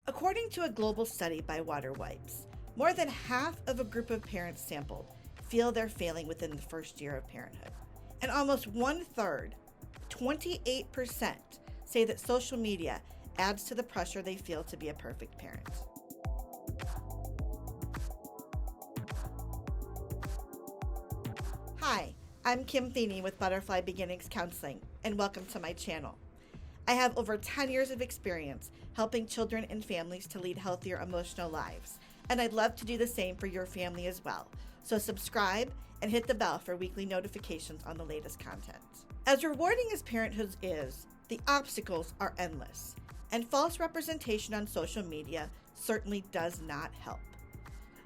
According to a global study by WaterWipes, more than half of a group of parents sampled feel they're failing within the first year of parenthood. And almost 1/3, 28%, say that social media adds to the pressure they feel to be a perfect parent. Hi, I'm Kim Feeney with Butterfly Beginnings Counseling, and welcome to my channel. I have over 10 years of experience helping children and families to lead healthier emotional lives, and I'd love to do the same for your family as well. So subscribe and hit the bell for weekly notifications on the latest content. As rewarding as parenthood is, the obstacles are endless, and false representation on social media certainly does not help.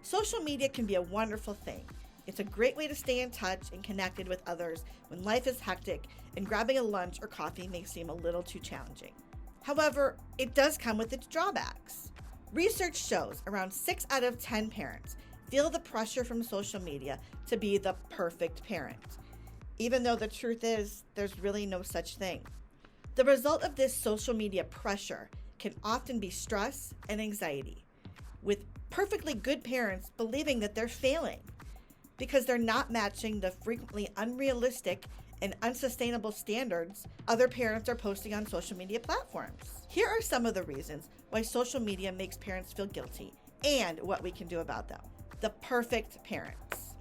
Social media can be a wonderful thing. It's a great way to stay in touch and connected with others when life is hectic and grabbing a lunch or coffee may seem a little too challenging. However, it does come with its drawbacks. Research shows around 6 out of 10 parents feel the pressure from social media to be the perfect parent, even though the truth is there's really no such thing. The result of this social media pressure can often be stress and anxiety, with perfectly good parents believing that they're failing because they're not matching the frequently unrealistic and unsustainable standards other parents are posting on social media platforms. Here are some of the reasons why social media makes parents feel guilty and what we can do about them. The perfect parents.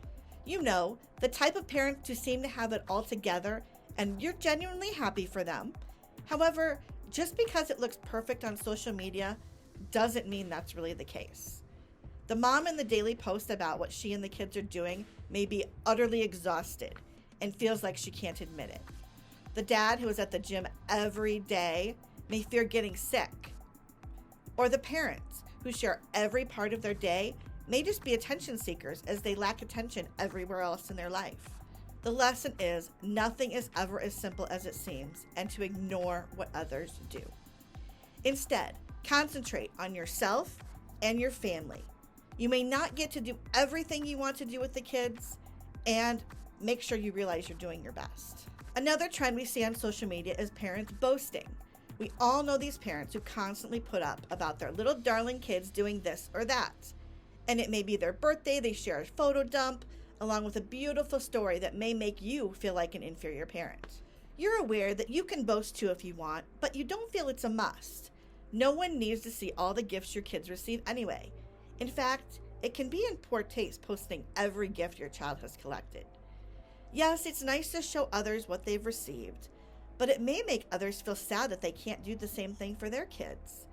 You know, the type of parents who seem to have it all together and you're genuinely happy for them. However, just because it looks perfect on social media doesn't mean that's really the case. The mom in the daily post about what she and the kids are doing may be utterly exhausted and feels like she can't admit it. The dad who is at the gym every day may fear getting sick. Or the parents who share every part of their day may just be attention seekers as they lack attention everywhere else in their life. The lesson is nothing is ever as simple as it seems, and to ignore what others do. Instead, concentrate on yourself and your family. You may not get to do everything you want to do with the kids, and make sure you realize you're doing your best. Another trend we see on social media is parents boasting. We all know these parents who constantly put up about their little darling kids doing this or that. And it may be their birthday, they share a photo dump, along with a beautiful story that may make you feel like an inferior parent. You're aware that you can boast too if you want, but you don't feel it's a must. No one needs to see all the gifts your kids receive anyway. In fact, it can be in poor taste posting every gift your child has collected. Yes, it's nice to show others what they've received, but it may make others feel sad that they can't do the same thing for their kids.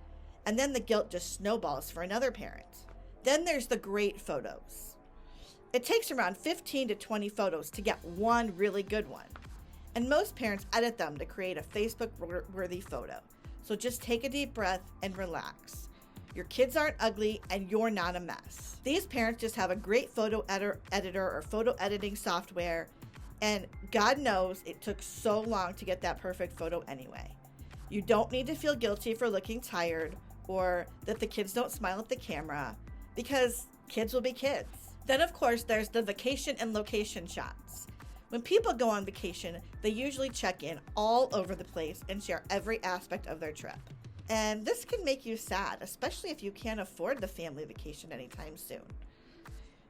And then the guilt just snowballs for another parent. Then there's the great photos. It takes around 15 to 20 photos to get one really good one. And most parents edit them to create a Facebook-worthy photo. So just take a deep breath and relax. Your kids aren't ugly and you're not a mess. These parents just have a great photo editor or photo editing software, and God knows it took so long to get that perfect photo anyway. You don't need to feel guilty for looking tired or that the kids don't smile at the camera, because kids will be kids. Then of course there's the vacation and location shots. When people go on vacation, they usually check in all over the place and share every aspect of their trip. And this can make you sad, especially if you can't afford the family vacation anytime soon.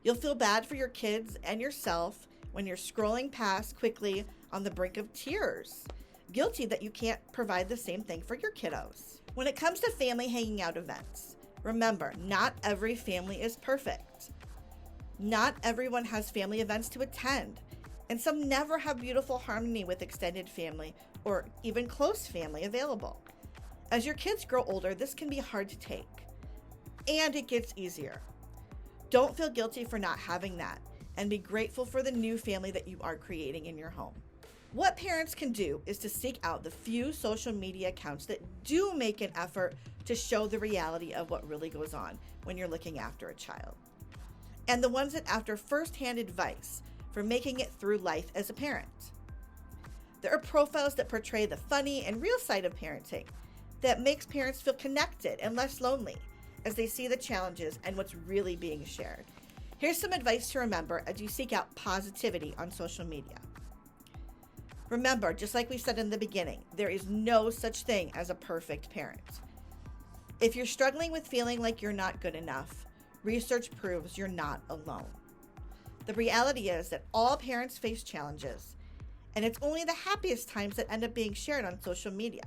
You'll feel bad for your kids and yourself when you're scrolling past quickly on the brink of tears, guilty that you can't provide the same thing for your kiddos. When it comes to family hanging out events, remember, not every family is perfect. Not everyone has family events to attend, and some never have beautiful harmony with extended family or even close family available. As your kids grow older, this can be hard to take, and it gets easier. Don't feel guilty for not having that, and be grateful for the new family that you are creating in your home. What parents can do is to seek out the few social media accounts that do make an effort to show the reality of what really goes on when you're looking after a child, and the ones that offer first-hand advice for making it through life as a parent. There are profiles that portray the funny and real side of parenting that makes parents feel connected and less lonely as they see the challenges and what's really being shared. Here's some advice to remember as you seek out positivity on social media. Remember, just like we said in the beginning, there is no such thing as a perfect parent. If you're struggling with feeling like you're not good enough, research proves you're not alone. The reality is that all parents face challenges, and it's only the happiest times that end up being shared on social media.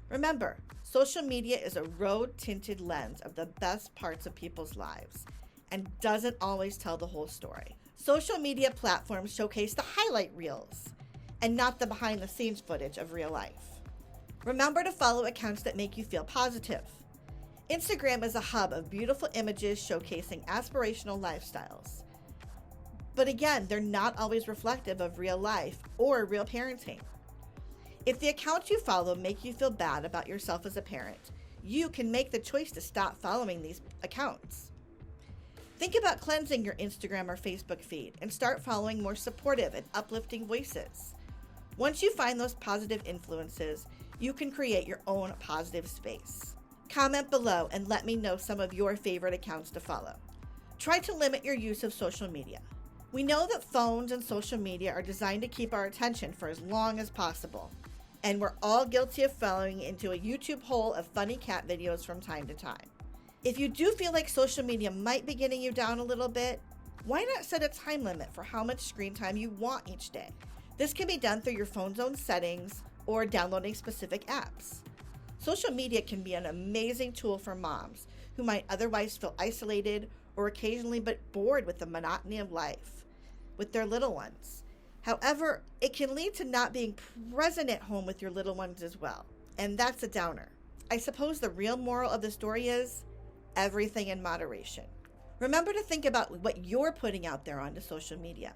Remember, social media is a rose-tinted lens of the best parts of people's lives and doesn't always tell the whole story. Social media platforms showcase the highlight reels and not the behind-the-scenes footage of real life. Remember to follow accounts that make you feel positive. Instagram is a hub of beautiful images showcasing aspirational lifestyles. But again, they're not always reflective of real life or real parenting. If the accounts you follow make you feel bad about yourself as a parent, you can make the choice to stop following these accounts. Think about cleansing your Instagram or Facebook feed and start following more supportive and uplifting voices. Once you find those positive influences, you can create your own positive space. Comment below and let me know some of your favorite accounts to follow. Try to limit your use of social media. We know that phones and social media are designed to keep our attention for as long as possible, and we're all guilty of falling into a YouTube hole of funny cat videos from time to time. If you do feel like social media might be getting you down a little bit, why not set a time limit for how much screen time you want each day? This can be done through your phone's own settings or downloading specific apps. Social media can be an amazing tool for moms who might otherwise feel isolated or occasionally but bored with the monotony of life with their little ones. However, it can lead to not being present at home with your little ones as well, and that's a downer. I suppose the real moral of the story is everything in moderation. Remember to think about what you're putting out there onto social media.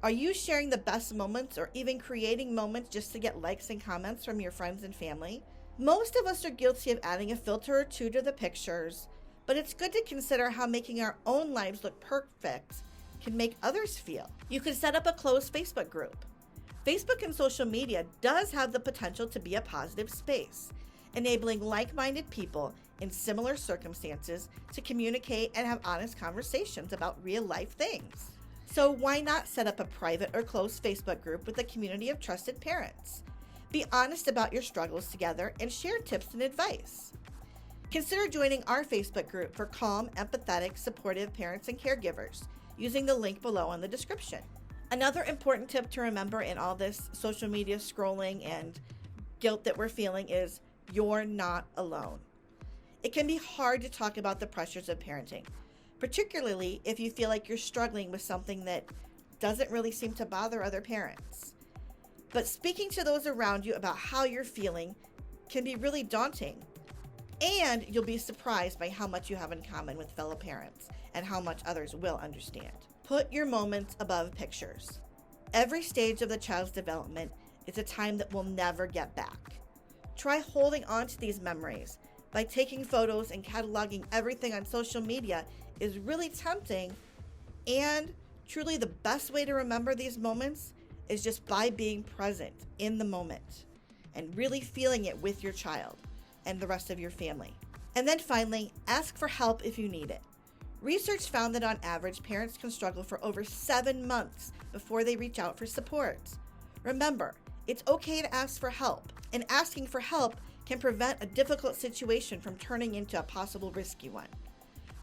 Are you sharing the best moments or even creating moments just to get likes and comments from your friends and family? Most of us are guilty of adding a filter or two to the pictures, but it's good to consider how making our own lives look perfect can make others feel. You could set up a closed Facebook group. Facebook and social media does have the potential to be a positive space, enabling like-minded people in similar circumstances to communicate and have honest conversations about real-life things. So why not set up a private or closed Facebook group with a community of trusted parents? Be honest about your struggles together and share tips and advice. Consider joining our Facebook group for calm, empathetic, supportive parents and caregivers using the link below in the description. Another important tip to remember in all this social media scrolling and guilt that we're feeling is you're not alone. It can be hard to talk about the pressures of parenting, particularly if you feel like you're struggling with something that doesn't really seem to bother other parents. But speaking to those around you about how you're feeling can be really daunting, and you'll be surprised by how much you have in common with fellow parents and how much others will understand. Put your moments above pictures. Every stage of the child's development is a time that we'll never get back. Try holding on to these memories. By taking photos and cataloging everything on social media is really tempting, and truly the best way to remember these moments is just by being present in the moment and really feeling it with your child and the rest of your family. And then finally, ask for help if you need it. Research found that on average, parents can struggle for over 7 months before they reach out for support. Remember, it's okay to ask for help, and asking for help can prevent a difficult situation from turning into a possible risky one.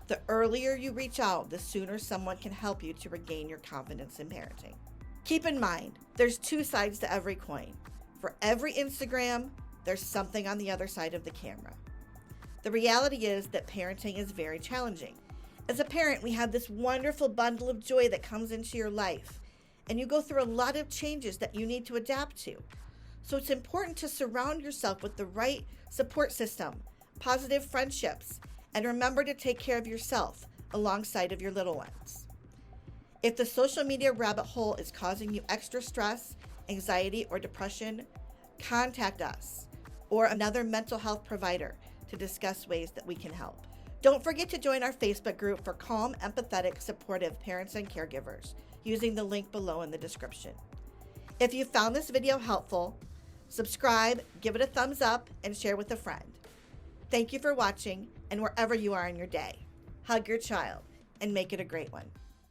The earlier you reach out, the sooner someone can help you to regain your confidence in parenting. Keep in mind, there's 2 sides to every coin. For every Instagram, there's something on the other side of the camera. The reality is that parenting is very challenging. As a parent, we have this wonderful bundle of joy that comes into your life, and you go through a lot of changes that you need to adapt to. So it's important to surround yourself with the right support system, positive friendships, and remember to take care of yourself alongside of your little ones. If the social media rabbit hole is causing you extra stress, anxiety, or depression, contact us or another mental health provider to discuss ways that we can help. Don't forget to join our Facebook group for calm, empathetic, supportive parents and caregivers using the link below in the description. If you found this video helpful, subscribe, give it a thumbs up, and share with a friend. Thank you for watching, and wherever you are in your day, hug your child and make it a great one.